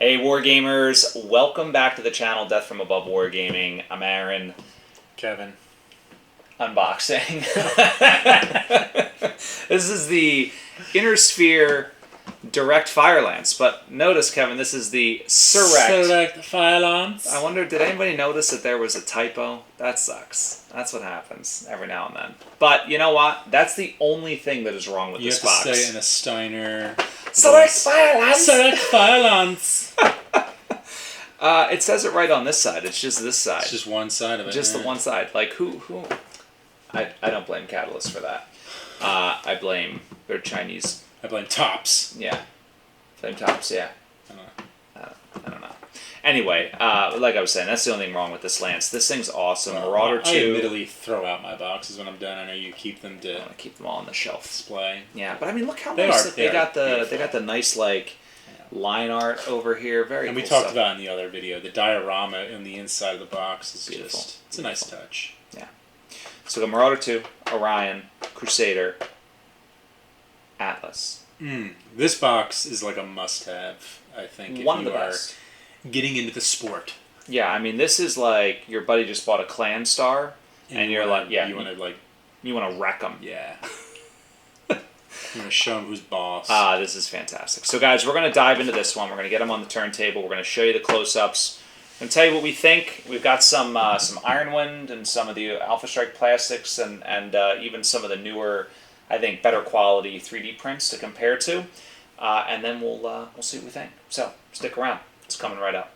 Hey Wargamers, welcome back to the channel Death from Above Wargaming. I'm Aaron. Kevin. Unboxing. This is the Inner Sphere Direct Fire Lance, but notice, Kevin, this is the Select Fire Lance. I wonder, did anybody notice that there was a typo? That sucks. That's what happens every now and then. But you know what? That's the only thing that is wrong with this box. You have to say it in a Steiner. Select Fire Lance! Select Fire Lance! It says it right on this side. It's just this side. It's just one side of it. Just the one side. Like, who? I don't blame Catalyst for that. I blame their Chinese. I blame Tops. Yeah. Blame Tops, yeah. I don't know. Anyway, like I was saying, that's the only thing wrong with this Lance. This thing's awesome. Marauder II. I admittedly throw out my boxes when I'm done. I know you keep them to... I want to keep them all on the shelf. Display. Yeah, but I mean, look how nice they got the nice, like, line art over here. Very and cool we talked stuff. about in the other video, the diorama in the inside of the box is Beautiful. just... It's a nice touch. Yeah. So the Marauder II, Orion, Crusader, Atlas. This box is like a must-have, I think, if One of the you are best. getting into the sport. Yeah, I mean, this is like your buddy just bought a clan star, and you're like, yeah, you want to wreck them. Yeah. I'm going to show him who's boss. This is fantastic. So, guys, we're going to dive into this one. We're going to get them on the turntable. We're going to show you the close-ups. I'm going to tell you what we think. We've got some Ironwind and some of the Alpha Strike plastics and even some of the newer, I think, better quality 3D prints to compare to. And then we'll see what we think. So, stick around. It's coming right up.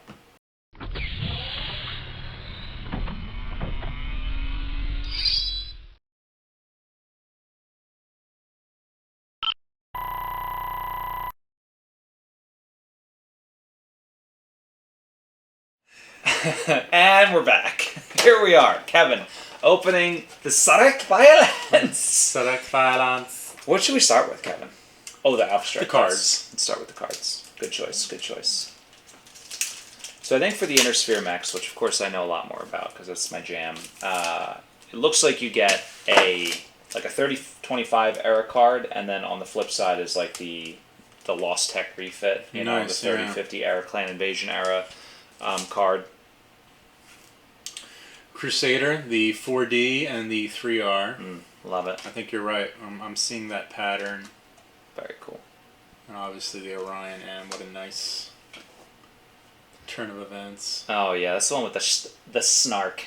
And we're back. Here we are, Kevin, opening the Select Fire Lance. Select Fire Lance. What should we start with, Kevin? Oh, the Alpha Strike. The cards. Let's start with the cards. Good choice, good choice. So I think for the Inner Sphere mechs, which of course I know a lot more about because that's my jam, it looks like you get a 3025 era card, and then on the flip side is like the Lost Tech refit, you know, the 3050 era Clan Invasion era card. Crusader, the 4D and the 3R. Love it. I think you're right. I'm seeing that pattern. Very cool. And obviously the Orion M. What a nice turn of events. Oh yeah, that's the one with the snark.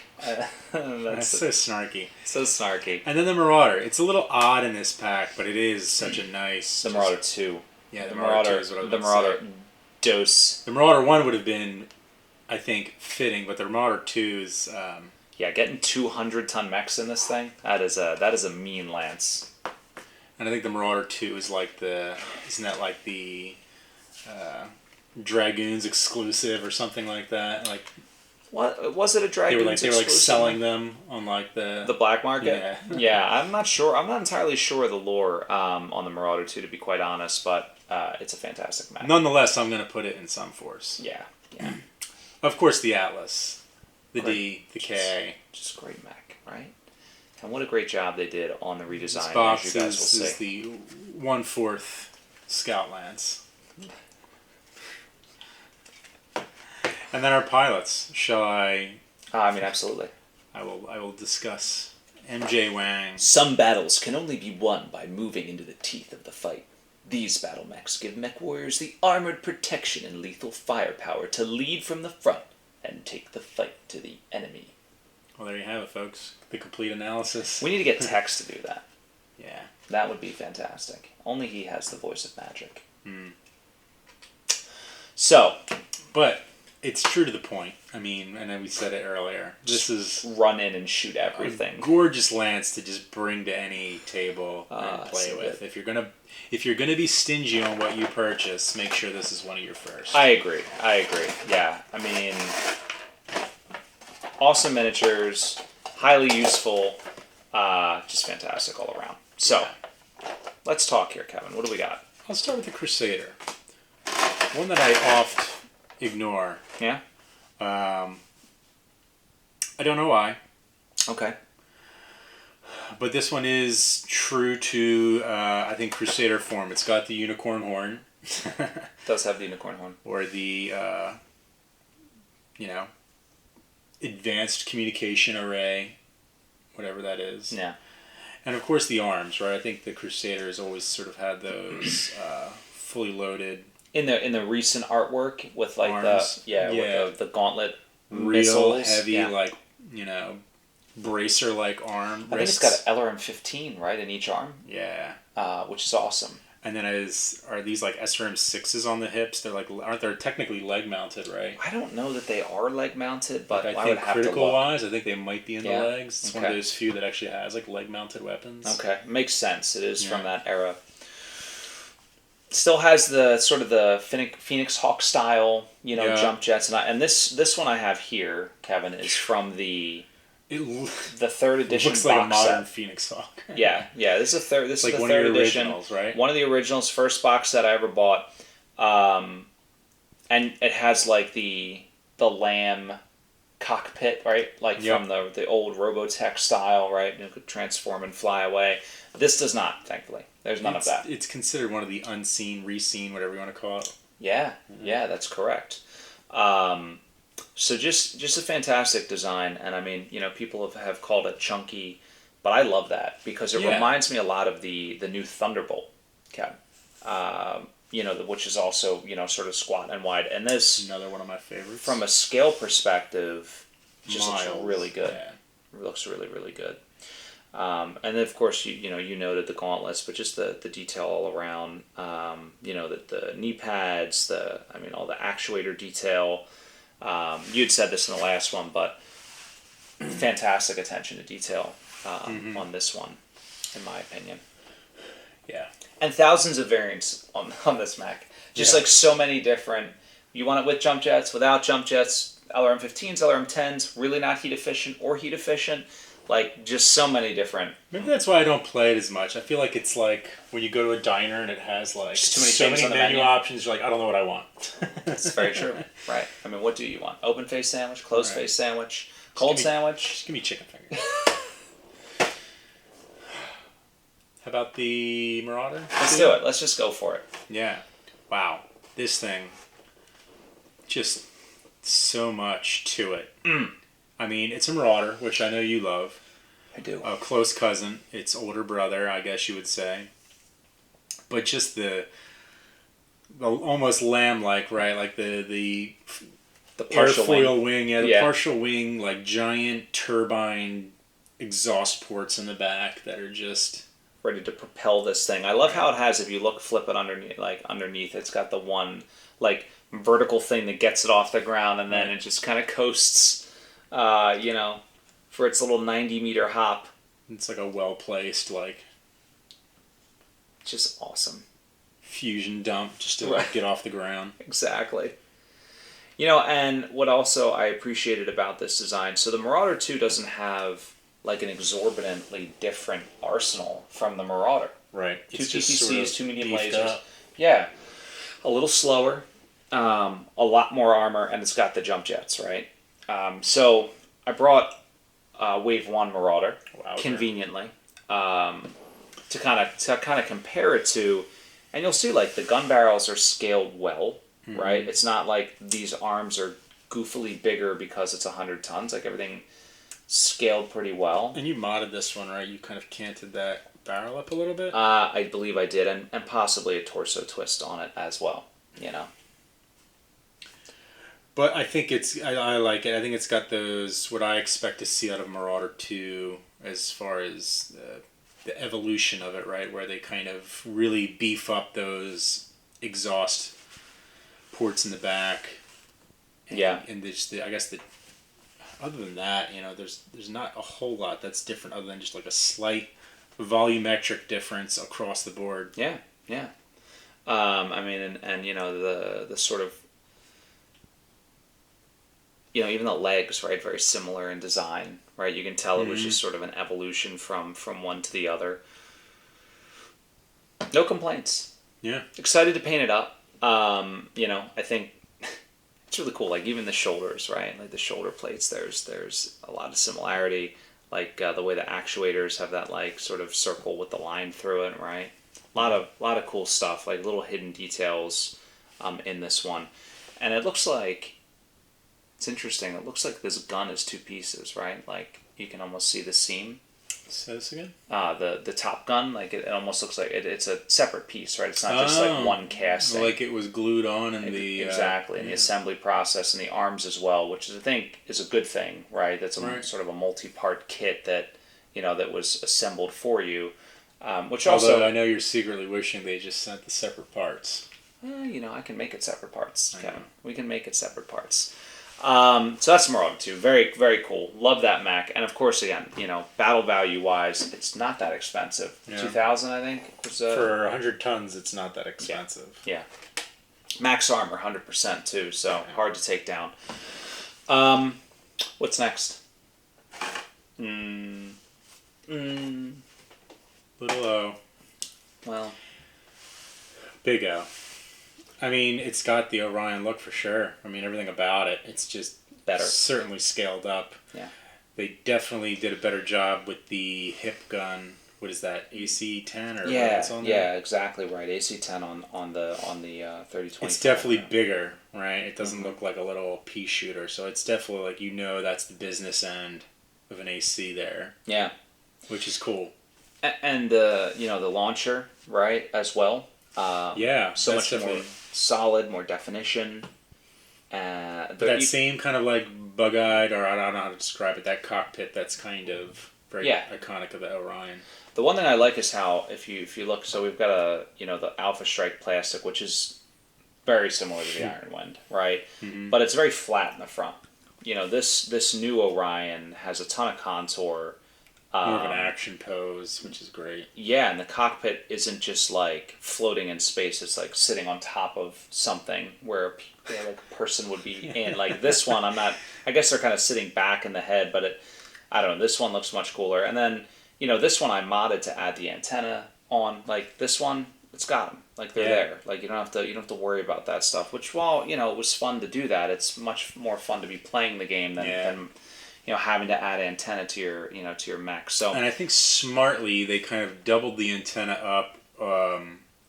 That's so snarky. So snarky. And then the Marauder. It's a little odd in this pack, but it is such a nice... The Marauder II. Yeah, the Marauder II is what I was The Marauder Dose. The Marauder 1 would have been, I think, fitting, but the Marauder 2 is... Yeah, getting 200-ton mechs in this thing, that is a mean lance. And I think the Marauder 2 is like isn't that like the Dragoons exclusive or something like that? Like, what was it, a Dragoons They were like selling them on like the black market? Yeah. Yeah, I'm not sure. I'm not entirely sure of the lore on the Marauder 2, to be quite honest, but it's a fantastic mech. Nonetheless, I'm going to put it in some force. Yeah. Of course, the Atlas. The D, the K. Just great mech, right? And what a great job they did on the redesign, This box as you guys will see. is the 1/4 Scout Lance. And then our pilots. Shall I... I mean, absolutely. I will discuss MJ Wang. Some battles can only be won by moving into the teeth of the fight. These BattleMechs give mech warriors the armored protection and lethal firepower to lead from the front and take the fight to the enemy. Well, there you have it, folks. The complete analysis. We need to get Tex to do that. Yeah. That would be fantastic. Only he has the voice of magic. So. But it's true to the point. I mean, and then we said it earlier. This is run in and shoot everything. A gorgeous lance to just bring to any table and play with. If you're gonna be stingy on what you purchase, make sure this is one of your first. I agree. Yeah. I mean, awesome miniatures, highly useful, just fantastic all around. So, let's talk here, Kevin. What do we got? I'll start with the Crusader. One that I oft ignore. Yeah? I don't know why. Okay. But this one is true to, I think, Crusader form. It's got the unicorn horn. Does have the unicorn horn. Or the, advanced communication array, whatever that is. Yeah. And of course the arms, right? I think the Crusader has always sort of had those fully loaded In the recent artwork with like arms. With the gauntlet Real missiles. heavy, like, bracer-like arm. I think it's got an LRM-15, right, in each arm. Yeah. Which is awesome. And then are these like SRM-6s on the hips? They're like, aren't they technically leg mounted, right? I don't know that they are leg mounted, but like, I would have to look. critical wise, I think they might be in the Yeah? legs. It's one of those few that actually has like leg mounted weapons. Okay, makes sense. It is from that era. Still has the sort of the Phoenix Hawk style, jump jets, and this one I have here, Kevin, is from the third edition. Looks like a box modern set. Phoenix Hawk. Yeah. This is a third. This like is the one third of your edition. Originals, right? One of the originals, first box set I ever bought, and it has like the lamb cockpit, right? Like from the old Robotech style, right? It could transform and fly away. This does not, thankfully. There's none of that. It's considered one of the unseen, reseen, whatever you want to call it. Yeah, that's correct. So just a fantastic design, and I mean, people have called it chunky, but I love that because it reminds me a lot of the new Thunderbolt, Kevin. Which is also sort of squat and wide, and this another one of my favorites. From a scale perspective, just looks really good. Yeah. It looks really, really good. And then of course you noted the gauntlets, but just the detail all around. The knee pads, all the actuator detail. You had said this in the last one, but fantastic attention to detail on this one, in my opinion. Yeah. And thousands of variants on this mech. Just like so many different. You want it with jump jets, without jump jets, LRM-15s, LRM-10s, really not heat efficient or heat efficient. Like, just so many different. Maybe that's why I don't play it as much. I feel like it's like when you go to a diner and it has like so many menu options. You're like, I don't know what I want. That's very true. Right. I mean, what do you want? Open face sandwich, closed face sandwich, cold sandwich? Just give me chicken fingers. How about the Marauder? Let's do it. Let's just go for it. Yeah. Wow. This thing. Just so much to it. I mean, it's a Marauder, which I know you love. I do. A close cousin. It's older brother, I guess you would say. But just the almost lamb-like, right? Like the partial airfoil wing. Yeah, the partial wing, like giant turbine exhaust ports in the back that are just ready to propel this thing. I love how it has, if you flip it underneath, it's got the one like vertical thing that gets it off the ground, and then it just kind of coasts. For its little 90-meter hop. It's like a well-placed, just awesome. Fusion dump just to get off the ground. Exactly. And what also I appreciated about this design, so the Marauder II doesn't have like an exorbitantly different arsenal from the Marauder. Right. Two PPCs, 2 medium lasers. Up. Yeah. A little slower, a lot more armor, and it's got the jump jets, right? So I brought Wave 1 Marauder conveniently to kind of compare it to, and you'll see like the gun barrels are scaled well, right? It's not like these arms are goofily bigger because it's 100 tons. Like everything scaled pretty well. And you modded this one, right? You kind of canted that barrel up a little bit? I believe I did, and possibly a torso twist on it as well, But I think I like it. I think it's got those, what I expect to see out of Marauder 2 as far as the evolution of it, right? Where they kind of really beef up those exhaust ports in the back. And, and I guess other than that, there's not a whole lot that's different other than just like a slight volumetric difference across the board. Yeah. I mean, and the sort of, even the legs, right, very similar in design, right? You can tell it was just sort of an evolution from one to the other. No complaints. Yeah. Excited to paint it up. I think it's really cool. Like even the shoulders, right? Like the shoulder plates, there's a lot of similarity. Like the way the actuators have that like sort of circle with the line through it, right? lot of cool stuff, like little hidden details in this one. And it looks like, it's interesting, it looks like this gun is 2 pieces, right? Like you can almost see the seam. Say this again? The top gun, like it almost looks like it's a separate piece, right? It's not just like one casting. Like it was glued on in the... Exactly, in the assembly process, and the arms as well, which is, I think, is a good thing, right? That's sort of a multi-part kit that, that was assembled for you. Which also... Although I know you're secretly wishing they just sent the separate parts. I can make it separate parts, Kevin. We can make it separate parts. So that's Marauder II. Very, very cool. Love that mech. And of course, again, battle value wise, it's not that expensive. Yeah. 2,000, I think. Was, for 100 tons, it's not that expensive. Yeah. Max armor, 100% too. So hard to take down. What's next? Little O. Well. Big O. I mean, it's got the Orion look for sure. I mean, everything about it. It's just better. Certainly scaled up. Yeah. They definitely did a better job with the hip gun. What is that? AC-10 or what's on there? Yeah, exactly right. AC-10 on the 3020. It's definitely bigger, right? It doesn't look like a little pea shooter. So it's definitely like that's the business end of an AC there. Yeah. Which is cool. And the launcher, right, as well. So much more solid, more definition. That same kind of like bug-eyed, or I don't know how to describe it, that cockpit that's kind of very iconic of the Orion. The one thing I like is how, if you look, so we've got the Alpha Strike plastic, which is very similar to the Iron Wind, right? Mm-hmm. But it's very flat in the front. This new Orion has a ton of contour. More of an action pose, which is great. Yeah, and the cockpit isn't just like floating in space. It's like sitting on top of something where like a person would be in. Like this one, I guess they're kind of sitting back in the head, but I don't know. This one looks much cooler. And then, this one I modded to add the antenna on. Like this one, it's got them. Like they're there. Like you don't have to worry about that stuff. Which, while it was fun to do that, it's much more fun to be playing the game than having to add antenna to your mech. So, and I think smartly they kind of doubled the antenna up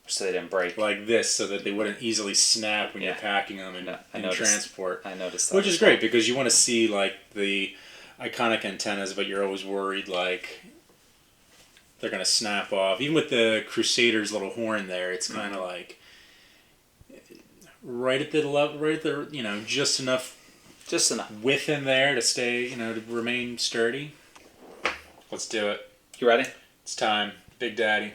so they didn't break like this, so that they wouldn't easily snap when you're packing them in transport. I noticed that, which is great because you want to see like the iconic antennas, but you're always worried like they're gonna snap off. Even with the Crusader's little horn there, it's kind of like right at the just enough. Just enough width in there to stay, to remain sturdy. Let's do it. You ready? It's time. Big Daddy.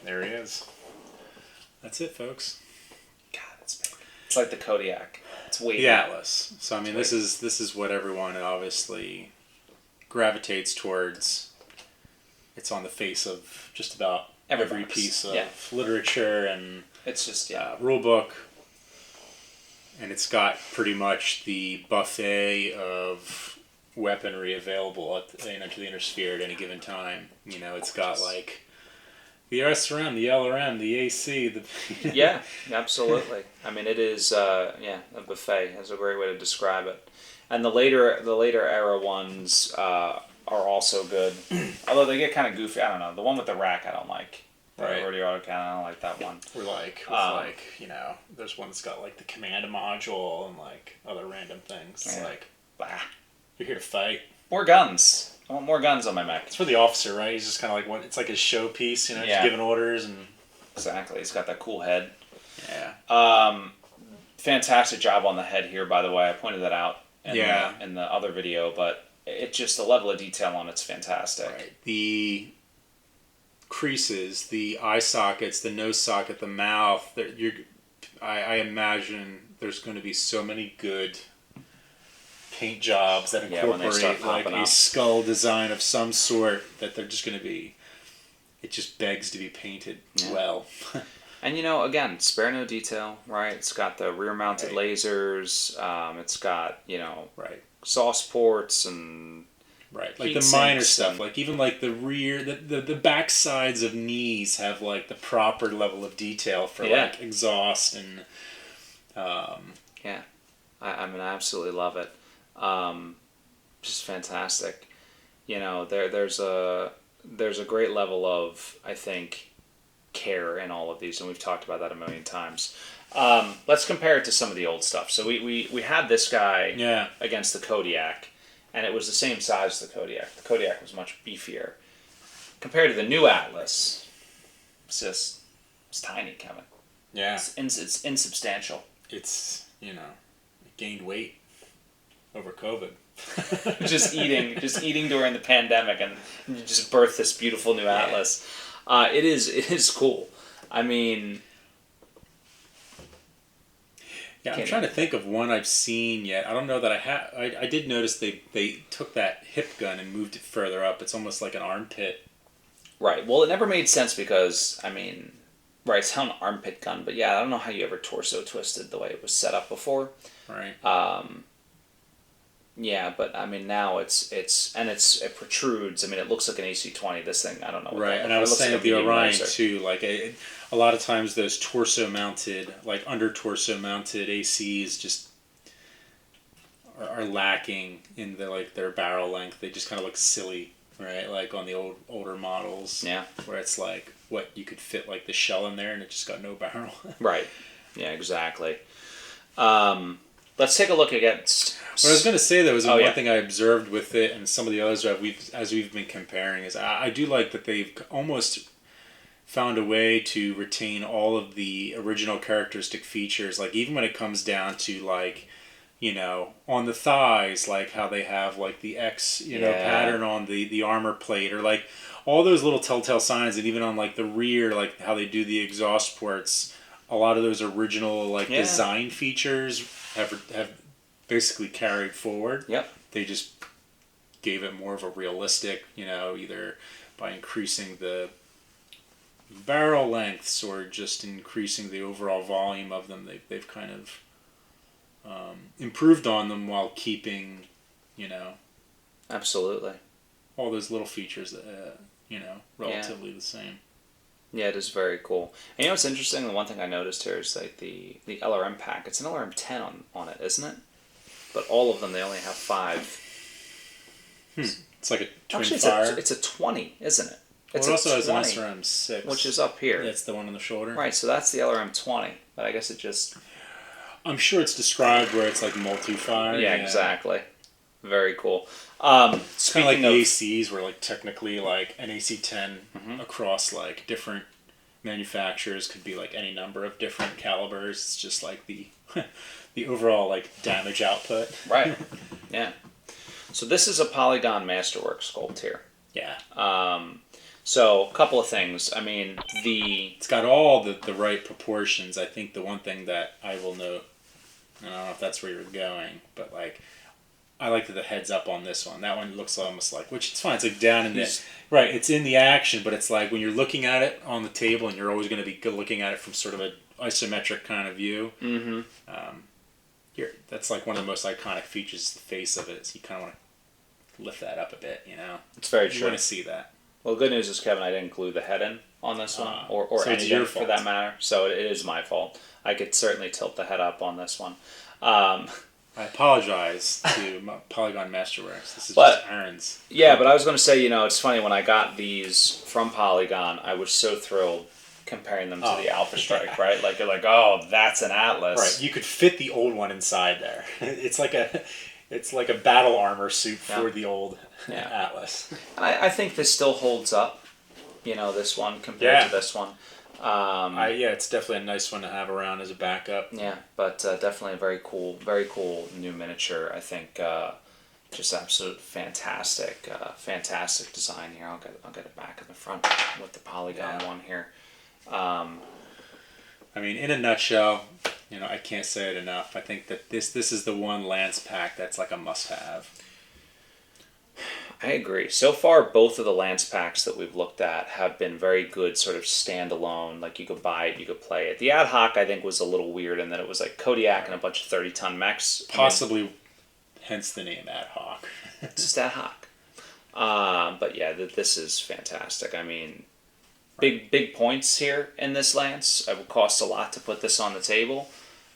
There he is. That's it, folks. God, that's big. It's like the Kodiak. It's weighty. The Atlas. So, I mean, this is what everyone obviously gravitates towards. It's on the face of just about every piece of literature and it's just rule book. And it's got pretty much the buffet of weaponry available to the Inner Sphere at any given time. It's got like the SRM, the LRM, the AC. Yeah, absolutely. I mean, it is a buffet. That's a great way to describe it. And the later era ones are also good, although they get kind of goofy. I don't know. The one with the rack I don't like. Right. Or the autocannon, I don't like that one. Or there's one that's got like the command module and like other random things. It's like, you're here to fight. More guns. I want more guns on my mech. It's for the officer, right? He's just kind of like it's like his showpiece, just giving orders and. Exactly. He's got that cool head. Yeah. Fantastic job on the head here, by the way. I pointed that out in the other video, but it just the level of detail on it's fantastic. Right. The creases, the eye sockets, the nose socket, the mouth. I imagine there's going to be so many good paint jobs that incorporate like a skull design of some sort that they're just going to be. It just begs to be painted well. And again, spare no detail, right? It's got the rear-mounted lasers. It's got sauce ports and. Right, like the minor stuff, like even like the rear, the back sides of knees have like the proper level of detail for like exhaust and. I mean, I absolutely love it. Just fantastic. There's there's a great level of, I think, care in all of these, and we've talked about that a million times. Let's compare it to some of the old stuff. So we had this guy against the Kodiak, and it was the same size as the Kodiak. The Kodiak was much beefier. Compared to the new Atlas, it's tiny, Kevin. Yeah. It's insubstantial. It's, it gained weight over COVID. just eating during the pandemic, and you just birthed this beautiful new Atlas. It is cool. I mean, I'm trying to think of one I've seen yet. I don't know that I have. I did notice they took that hip gun and moved it further up. It's almost like an armpit. Right. Well, it never made sense because, I mean, right, it's not an armpit gun, but yeah, I don't know how you ever torso twisted the way it was set up before. Right. Yeah, but I mean now it protrudes. I mean, it looks like an AC-20. This thing, I don't know. Right, and I was saying with the Orion too, like a lot of times those torso mounted, like under torso mounted ACs just are lacking in their barrel length. They just kind of look silly, right? Like on the older models. Yeah. Where it's like what you could fit like the shell in there, and it just got no barrel. Right. Yeah. Exactly. Let's take a look against. What I was going to say though is one thing I observed with it and some of the others that we've been comparing is I do like that they've almost found a way to retain all of the original characteristic features. Like even when it comes down to like, on the thighs, like how they have like the X, pattern on the armor plate, or like all those little telltale signs, and even on like the rear, like how they do the exhaust ports. A lot of those original design features have basically carried forward. Yep. They just gave it more of a realistic, either by increasing the barrel lengths or just increasing the overall volume of them. They've kind of improved on them while keeping, absolutely, all those little features that relatively the same. Yeah, it is very cool. And what's interesting? The one thing I noticed here is like the LRM pack. It's an LRM 10 on it, isn't it? But all of them, they only have 5. It's like a twin actually, fire. It's a 20, isn't it? It also has an SRM 6. Which is up here. That's the one on the shoulder. Right, so that's the LRM 20. But I guess it just... I'm sure it's described where it's like multi-fire. Yeah, exactly. Very cool. It's kind of like the ACs where like technically like an AC-10 across like different manufacturers could be like any number of different calibers. It's just like the the overall like damage output. Right. Yeah. So this is a Polygon Masterworks sculpt here. Yeah. So a couple of things. I mean, it's got all the right proportions. I think the one thing that I will note, I don't know if that's where you're going, but like I like the heads up on this one. That one looks almost like, which it's fine. It's like down in the right. It's in the action, but it's like when you're looking at it on the table, and you're always going to be looking at it from sort of an isometric kind of view. Mm-hmm. That's like one of the most iconic features. The face of it. So you kind of want to lift that up a bit. It's very true. You want to see that. Well, the good news is, Kevin, I didn't glue the head in on this one, or so anything for that matter. So it is my fault. I could certainly tilt the head up on this one. I apologize to Polygon Masterworks. This is just Aaron's. Yeah, but I was going to say, it's funny, when I got these from Polygon, I was so thrilled comparing them to the Alpha Strike, right? Like, you're like, oh, that's an Atlas. Right, you could fit the old one inside there. It's like a battle armor suit for the old Atlas. And I think this still holds up, this one compared to this one. It's definitely a nice one to have around as a backup. Yeah, but definitely a very cool new miniature. I think just absolute fantastic design here. I'll get it back in the front with the Polygon one here. I mean, in a nutshell, I can't say it enough. I think that this is the one Lance pack that's like a must-have. I agree. So far, both of the Lance packs that we've looked at have been very good, sort of standalone. Like, you could buy it, you could play it. The Ad Hoc, I think, was a little weird in that it was like Kodiak and a bunch of 30-ton mechs. Possibly, hence the name Ad Hoc. It's just Ad Hoc. But yeah, this is fantastic. I mean, big points here in this Lance. It would cost a lot to put this on the table,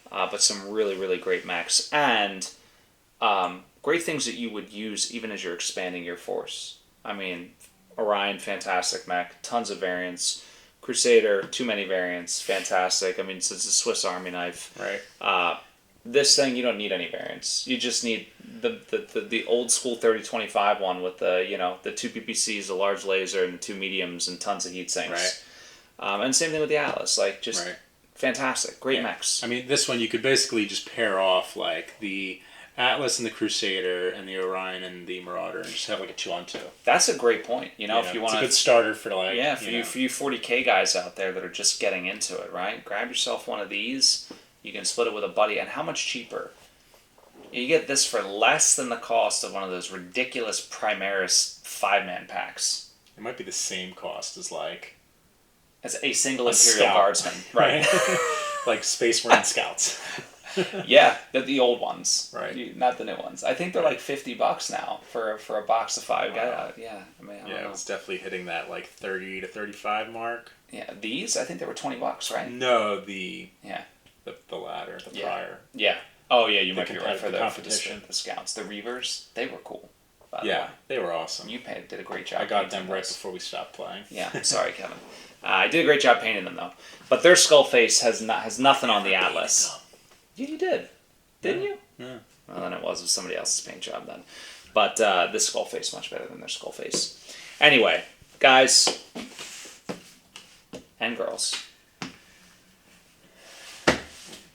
but some really, really great mechs. And great things that you would use even as you're expanding your force. I mean, Orion, fantastic mech, tons of variants. Crusader, too many variants, fantastic. I mean, it's a Swiss Army knife. Right. This thing, you don't need any variants. You just need the old school 3025 one with the 2 PPCs, a large laser, and 2 mediums, and tons of heat sinks. Right. And same thing with the Atlas. Like, just right. fantastic. Great mechs. I mean, this one you could basically just pair off like the Atlas and the Crusader and the Orion and the Marauder and just have like a 2-on-2. That's a great point. If you want it's a good starter for like for you 40K guys out there that are just getting into it, right? Grab yourself one of these. You can split it with a buddy, and how much cheaper? You get this for less than the cost of one of those ridiculous Primaris 5-man packs. It might be the same cost as like as a single Imperial Guardsman, right? Like Space Marine Scouts. Yeah, the old ones, right? Not the new ones. I think they're like $50 now for a box of 5. Wow. Yeah, I mean, I don't know. It was definitely hitting that like 30 to 35 mark. Yeah, these I think they were $20, right? No, the latter, the prior. Yeah. Oh yeah, you might be right for the competition. For the Scouts, the Reavers, they were cool. By the yeah, way. they were awesome. You did a great job. I got them right before we stopped playing. Yeah, sorry, Kevin. I did a great job painting them though, but their skull face has nothing on the Atlas. Yeah, you did, didn't you? Yeah. Well, then it was somebody else's paint job then, but this skull face much better than their skull face. Anyway, guys and girls,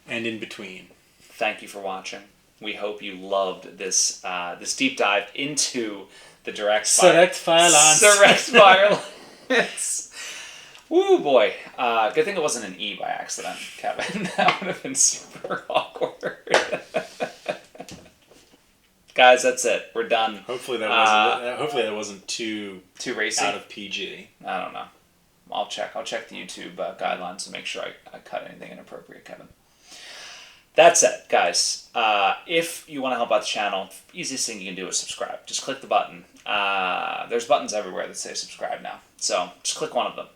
and in between. Thank you for watching. We hope you loved this this deep dive into the direct fire lance. Woo boy! Good thing it wasn't an E by accident, Kevin. That would have been super awkward. Guys, that's it. We're done. Hopefully that wasn't too racy, out of PG. I don't know. I'll check the YouTube guidelines to make sure I cut anything inappropriate, Kevin. That's it, guys. If you want to help out the channel, easiest thing you can do is subscribe. Just click the button. There's buttons everywhere that say subscribe now. So just click one of them.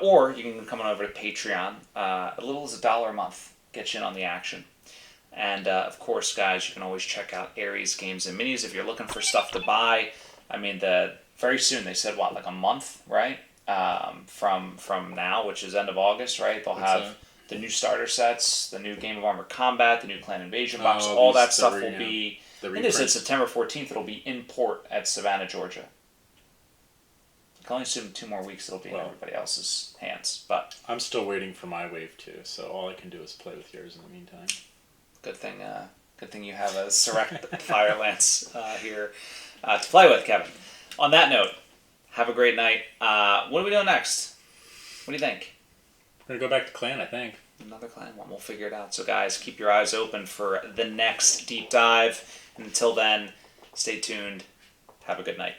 Or you can come on over to Patreon. As little as $1 a month. Get you in on the action. And of course, guys, you can always check out Aries Games and Minis if you're looking for stuff to buy. I mean, very soon, they said, like a month, right? From now, which is end of August, right? They'll have the new starter sets, the new Game of Armor Combat, the new Clan Invasion box, all that stuff will be... I think they said September 14th, it'll be in port at Savannah, Georgia. I can only assume 2 more weeks it'll be in everybody else's hands, but... I'm still waiting for my wave too, so all I can do is play with yours in the meantime. Good thing you have a Surrect Fire Lance here to play with, Kevin. On that note, have a great night. What are we doing next? What do you think? We're going to go back to Clan, I think. Another Clan one. We'll figure it out. So, guys, keep your eyes open for the next deep dive. And until then, stay tuned. Have a good night.